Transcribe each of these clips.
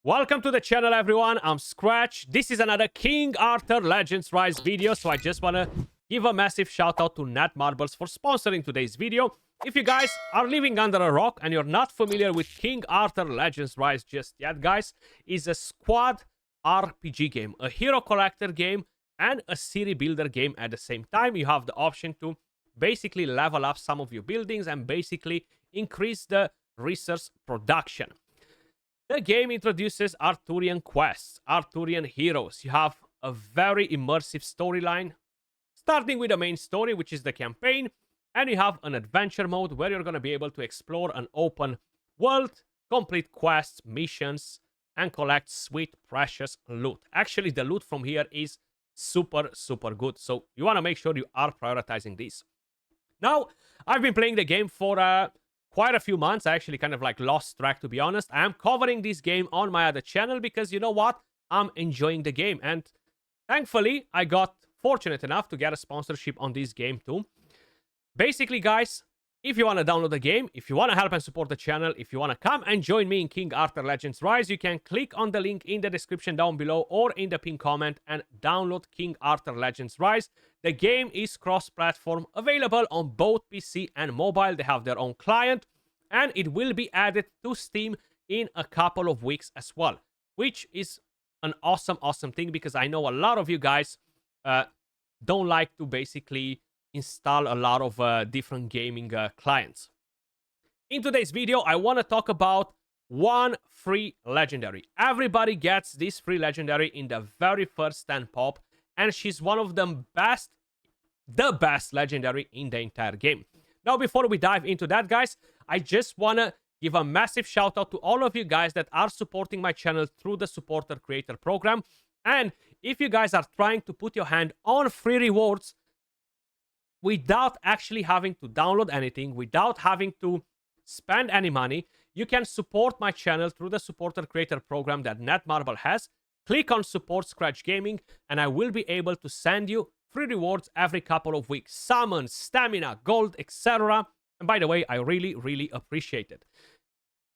Welcome to the channel, everyone. I'm Scratch. This is another King Arthur Legends Rise video, so I just want to give a massive shout out to Netmarbles for sponsoring today's video. If you guys are living under a rock and you're not familiar with King Arthur Legends Rise just yet, guys, is a squad RPG game, a hero collector game, and a city builder game at the same time. You have the option to basically level up some of your buildings and basically increase the resource production. The game introduces Arthurian quests, Arthurian heroes. You have a very immersive storyline, starting with the main story, which is the campaign, and you have an adventure mode where you're going to be able to explore an open world, complete quests, missions, and collect sweet, precious loot. Actually, the loot from here is super good, so you want to make sure you are prioritizing this. Now, I've been playing the game for quite a few months. I actually kind of like lost track, to be honest. I am covering this game on my other channel because you know what? I'm enjoying the game. And thankfully, I got fortunate enough to get a sponsorship on this game too. Basically, guys, if you want to download the game, if you want to help and support the channel, if you want to come and join me in King Arthur Legends Rise, you can click on the link in the description down below or in the pinned comment and download King Arthur Legends Rise. The game is cross-platform, available on both PC and mobile. They have their own client, and it will be added to Steam in a couple of weeks as well, which is an awesome thing because I know a lot of you guys don't like to basically install a lot of different gaming clients. In today's video, I want to talk about one free legendary. Everybody gets this free legendary in the very first 10 pop, and she's one of the best legendary in the entire game. Now, before we dive into that, guys, I just want to give a massive shout out to all of you guys that are supporting my channel through the supporter creator program. And if you guys are trying to put your hand on free rewards without actually having to download anything, without having to spend any money, you can support my channel through the supporter creator program that Netmarble has. Click on support Scratch Gaming and I will be able to send you free rewards every couple of weeks. Summons, stamina, gold, etc. And by the way, I really appreciate it.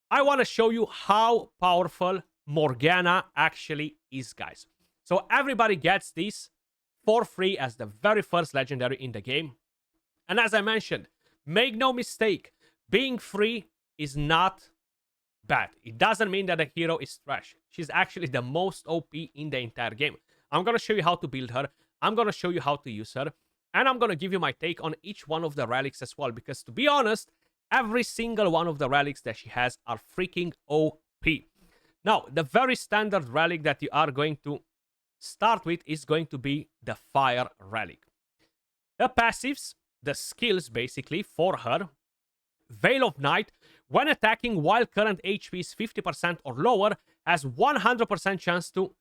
I want to show you how powerful Morgana actually is, guys. So everybody gets this for free as the very first legendary in the game. And as I mentioned, make no mistake, being free is not bad. It doesn't mean that the hero is trash. She's actually the most OP in the entire game. I'm going to show you how to build her. I'm going to show you how to use her. And I'm going to give you my take on each one of the relics as well. Because to be honest, every single one of the relics that she has are freaking OP. Now, the very standard relic that you are going to start with is going to be the fire relic. The passives, the skills basically for her: Veil of Night, when attacking while current HP is 50% or lower, has 100% chance to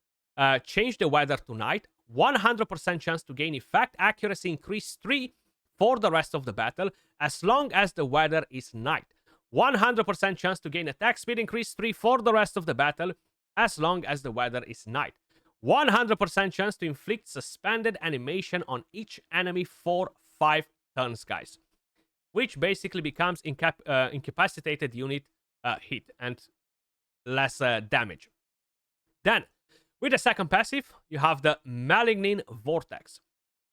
change the weather to night, 100% chance to gain effect accuracy increase 3 for the rest of the battle as long as the weather is night, 100% chance to gain attack speed increase 3 for the rest of the battle as long as the weather is night, 100% chance to inflict suspended animation on each enemy for 5 turns, guys, which basically becomes incapacitated unit hit and less damage. Then, with the second passive, you have the Malignant Vortex.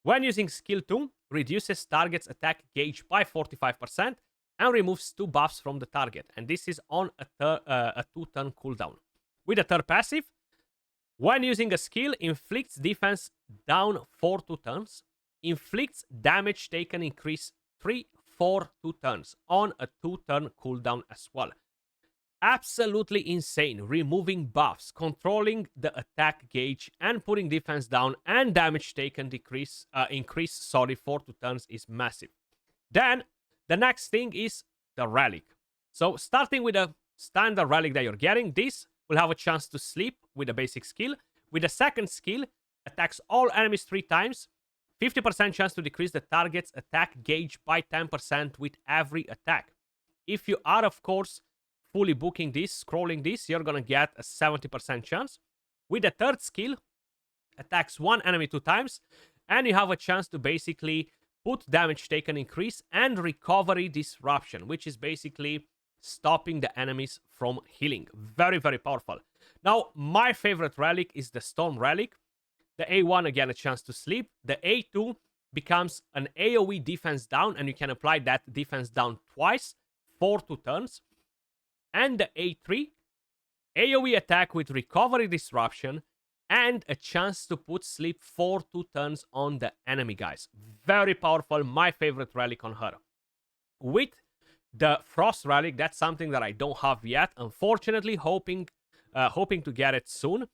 When using skill 2, reduces target's attack gauge by 45% and removes 2 buffs from the target. And this is on a 2-turn cooldown. With the third passive, when using a skill, inflicts defense down for 2 turns, inflicts damage taken increase 3 for 2 turns on a 2-turn cooldown as well. Absolutely insane, removing buffs, controlling the attack gauge, and putting defense down and damage taken increase for 2 turns is massive. Then, the next thing is the relic. So, starting with a standard relic that you're getting, this will have a chance to sleep with a basic skill. With the second skill, attacks all enemies 3 times, 50% chance to decrease the target's attack gauge by 10% with every attack. If you are, of course, fully booking this, scrolling this, you're gonna get a 70% chance. With the third skill, attacks 1 enemy 2 times, and you have a chance to basically put damage taken increase and recovery disruption, which is basically stopping the enemies from healing. Very, very powerful. Now, my favorite relic is the Storm Relic. The A1, again, a chance to sleep. The A2 becomes an AoE defense down, and you can apply that defense down twice for 2 turns. And the A3, AoE attack with recovery disruption and a chance to put sleep for 2 turns on the enemy, guys. Very powerful, my favorite relic on her. With the Frost relic, that's something that I don't have yet, unfortunately, hoping to get it soon.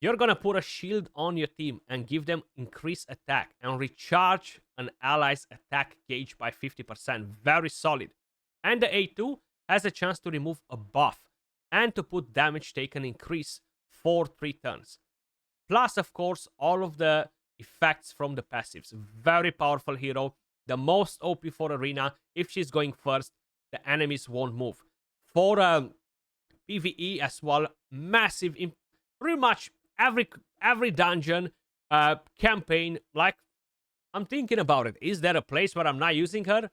You're gonna put a shield on your team and give them increased attack and recharge an ally's attack gauge by 50%. Very solid. And the A2 has a chance to remove a buff and to put damage taken increase for 3 turns. Plus, of course, all of the effects from the passives. Very powerful hero. The most OP for Arena. If she's going first, the enemies won't move. For PvE as well, massive, pretty much every dungeon, campaign. Like, I'm thinking about it. Is there a place where I'm not using her?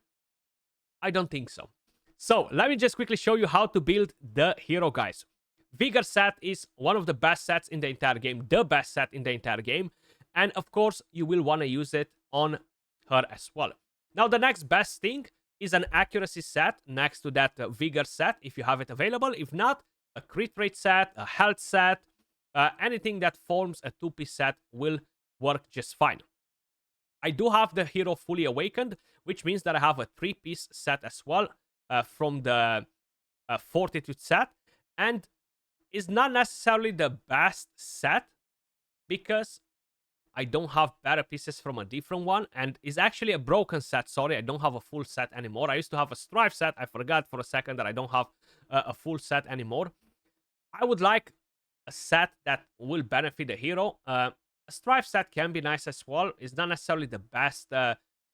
I don't think so. So, let me just quickly show you how to build the hero, guys. Vigor set is one of the best sets in the entire game. The best set in the entire game. And, of course, you will want to use it on her as well. Now, the next best thing is an accuracy set next to that Vigor set, if you have it available. If not, a crit rate set, a health set, anything that forms a 2-piece set will work just fine. I do have the hero fully awakened, which means that I have a 3-piece set as well from the Fortitude set. And is not necessarily the best set because I don't have better pieces from a different one, and is actually a broken set. Sorry, I don't have a full set anymore. I used to have a Strife set. I forgot for a second that I don't have a full set anymore. I would like a set that will benefit the hero. A Strife set can be nice as well. It's not necessarily the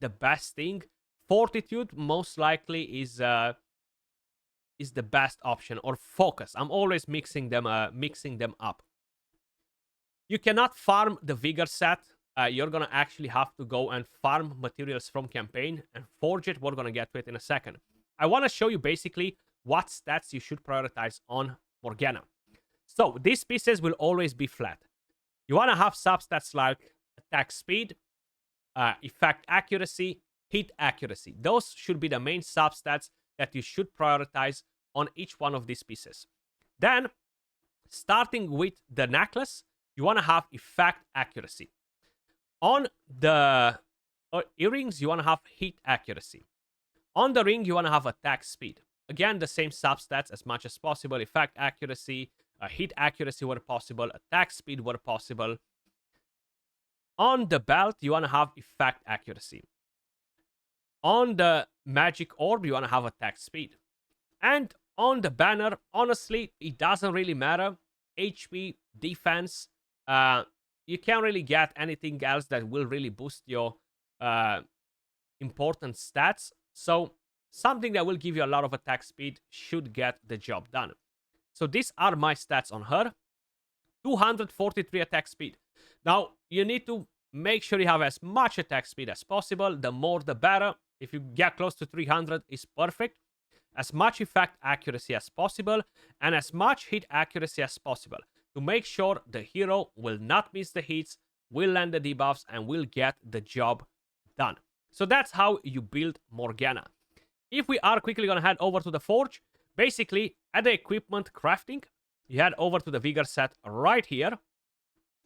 best thing. Fortitude most likely is the best option, or Focus. I'm always mixing them up. You cannot farm the Vigor set. You're going to actually have to go and farm materials from campaign and forge it. We're going to get to it in a second. I want to show you basically what stats you should prioritize on Morgana. So these pieces will always be flat. You want to have substats like attack speed, effect accuracy, hit accuracy. Those should be the main substats that you should prioritize on each one of these pieces. Then, starting with the necklace, you want to have effect accuracy. On the earrings, you want to have hit accuracy. On the ring, you want to have attack speed. Again, the same substats as much as possible. Effect accuracy, hit accuracy where possible, attack speed where possible. On the belt, you want to have effect accuracy. On the magic orb, you want to have attack speed. And on the banner, honestly, it doesn't really matter. HP, defense, you can't really get anything else that will really boost your important stats. So something that will give you a lot of attack speed should get the job done. So these are my stats on her. 243 attack speed. Now, you need to make sure you have as much attack speed as possible. The more, the better. If you get close to 300, it's perfect. As much effect accuracy as possible, and as much hit accuracy as possible, to make sure the hero will not miss the hits, will land the debuffs, and will get the job done. So that's how you build Morgana. If we are quickly going to head over to the Forge, basically, at the equipment crafting, you head over to the Vigor set right here.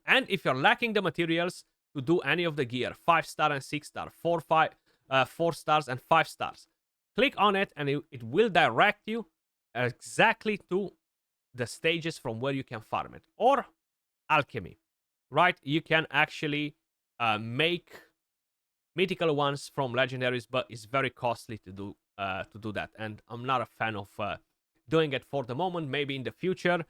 And if you're lacking the materials to do any of the gear, 5-star and 6-star, 4 stars and 5 stars, click on it and it will direct you exactly to the stages from where you can farm it. Or alchemy, right? You can actually make mythical ones from legendaries, but it's very costly to do that. And I'm not a fan of doing it for the moment. Maybe in the future,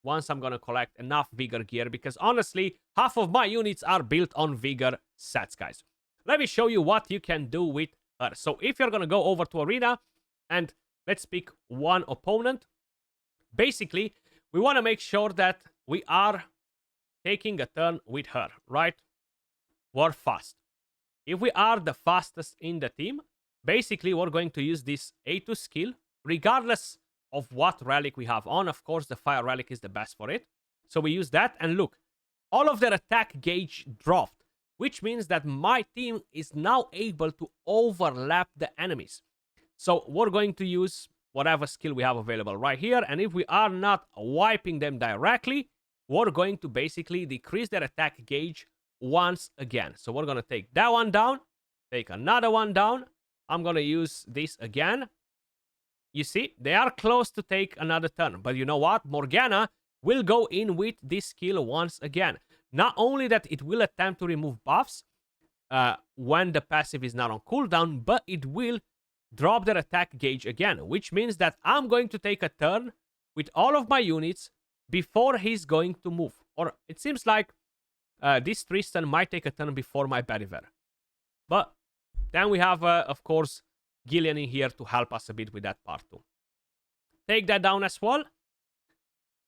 once I'm gonna collect enough Vigor gear, because honestly, half of my units are built on Vigor sets, guys. Let me show you what you can do with her. So if you're gonna go over to Arena and let's pick one opponent, basically, we want to make sure that we are taking a turn with her, right? We're fast. If we are the fastest in the team, basically, we're going to use this A2 skill, regardless of what relic we have on. Of course, the fire relic is the best for it. So we use that, and look, all of their attack gauge dropped, which means that my team is now able to overlap the enemies. So we're going to use whatever skill we have available right here, and if we are not wiping them directly, we're going to basically decrease their attack gauge once again. So we're going to take that one down, take another one down. I'm going to use this again. You see, they are close to take another turn, but you know what? Morgana will go in with this skill once again. Not only that it will attempt to remove buffs when the passive is not on cooldown, but it will drop their attack gauge again, which means that I'm going to take a turn with all of my units before he's going to move. Or it seems like this Tristan might take a turn before my Beliver. But then we have, of course, Gillian in here to help us a bit with that part too. Take that down as well.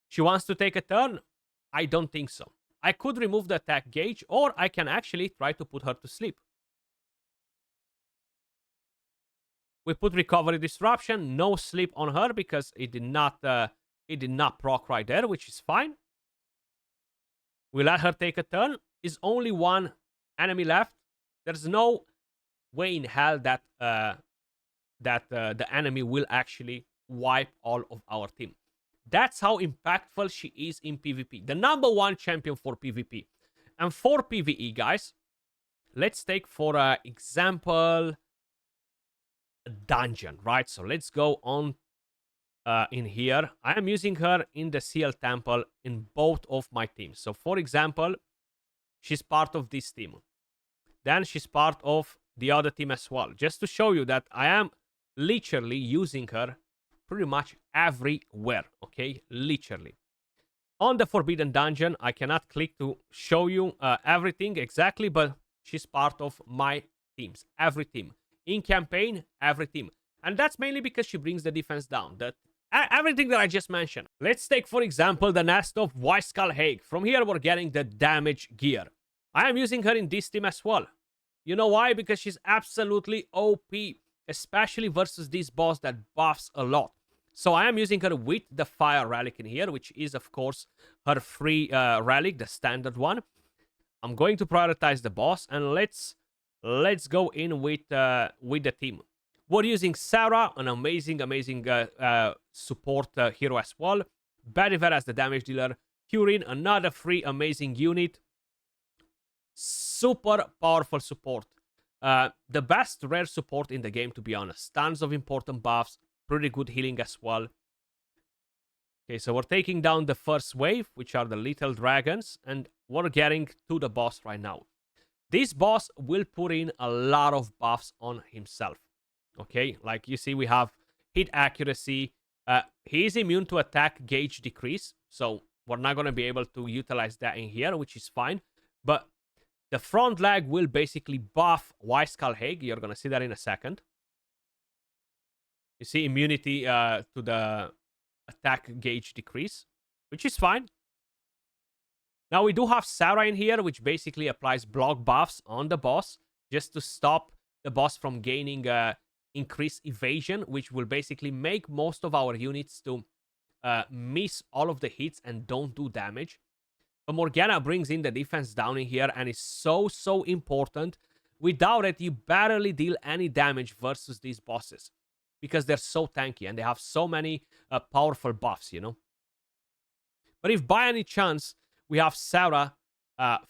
She wants to take a turn? I don't think so. I could remove the attack gauge, or I can actually try to put her to sleep. We put recovery disruption, no sleep on her because it did not proc right there, which is fine. We let her take a turn. Is only one enemy left. There's no way in hell that the enemy will actually wipe all of our team. That's how impactful she is in PvP. The #1 champion for PvP. And for PvE, guys, let's take for example a dungeon, right? So let's go on in here. I am using her in the CL Temple in both of my teams. So for example, she's part of this team. Then she's part of the other team as well. Just to show you that I am literally using her pretty much everywhere, okay? Literally. On the Forbidden Dungeon, I cannot click to show you everything exactly, but she's part of my teams. Every team. In campaign, every team. And that's mainly because she brings the defense down. Everything that I just mentioned. Let's take, for example, the nest of Wyskull Hague. From here, we're getting the damage gear. I am using her in this team as well. You know why? Because she's absolutely OP, especially versus this boss that buffs a lot. So I am using her with the fire relic in here, which is, of course, her free relic, the standard one. I'm going to prioritize the boss, and let's go in with the team. We're using Sarah, an amazing support hero as well. Beliver as the damage dealer. Hurin, another free amazing unit. Super powerful support. The best rare support in the game, to be honest. Tons of important buffs. Pretty good healing as well. Okay, so we're taking down the first wave, which are the little dragons, and we're getting to the boss right now. This boss will put in a lot of buffs on himself. Okay, like you see, we have hit accuracy. He is immune to attack gauge decrease, so we're not going to be able to utilize that in here, which is fine. But the front leg will basically buff Wyskull Hague. You're going to see that in a second. You see immunity to the attack gauge decrease, which is fine. Now we do have Sarah in here, which basically applies block buffs on the boss, just to stop the boss from gaining increased evasion, which will basically make most of our units to miss all of the hits and don't do damage. But Morgana brings in the defense down in here and is so important. Without it, you barely deal any damage versus these bosses, because they're so tanky and they have so many powerful buffs, you know. But if by any chance we have Sarah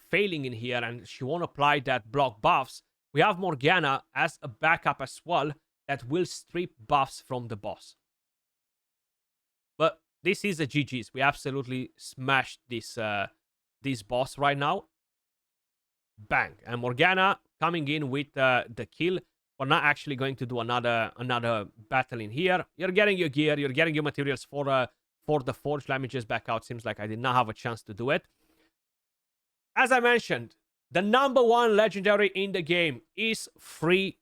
failing in here and she won't apply that block buffs, we have Morgana as a backup as well that will strip buffs from the boss. But this is a GG's. We absolutely smashed this boss right now. Bang. And Morgana coming in with the kill. We're not actually going to do another battle in here. You're getting your gear. You're getting your materials for the forge. Let me just back out. Seems like I did not have a chance to do it. As I mentioned, the #1 legendary in the game is free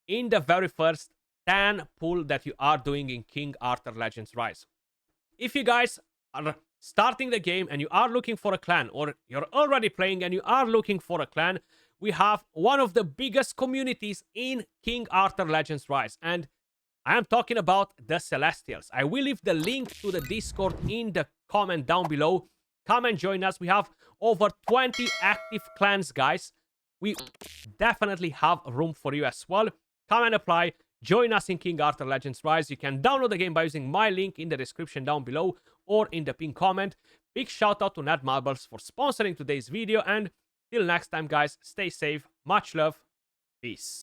in the very first 10 pull that you are doing in King Arthur Legends Rise. If you guys are starting the game and you are looking for a clan, or you're already playing and you are looking for a clan, we have one of the biggest communities in King Arthur Legends Rise. And I am talking about the Celestials. I will leave the link to the Discord in the comment down below. Come and join us. We have over 20 active clans, guys. We definitely have room for you as well. Come and apply. Join us in King Arthur Legends Rise. You can download the game by using my link in the description down below or in the pinned comment. Big shout out to Nat Marbles for sponsoring today's video. And till next time, guys, stay safe. Much love. Peace.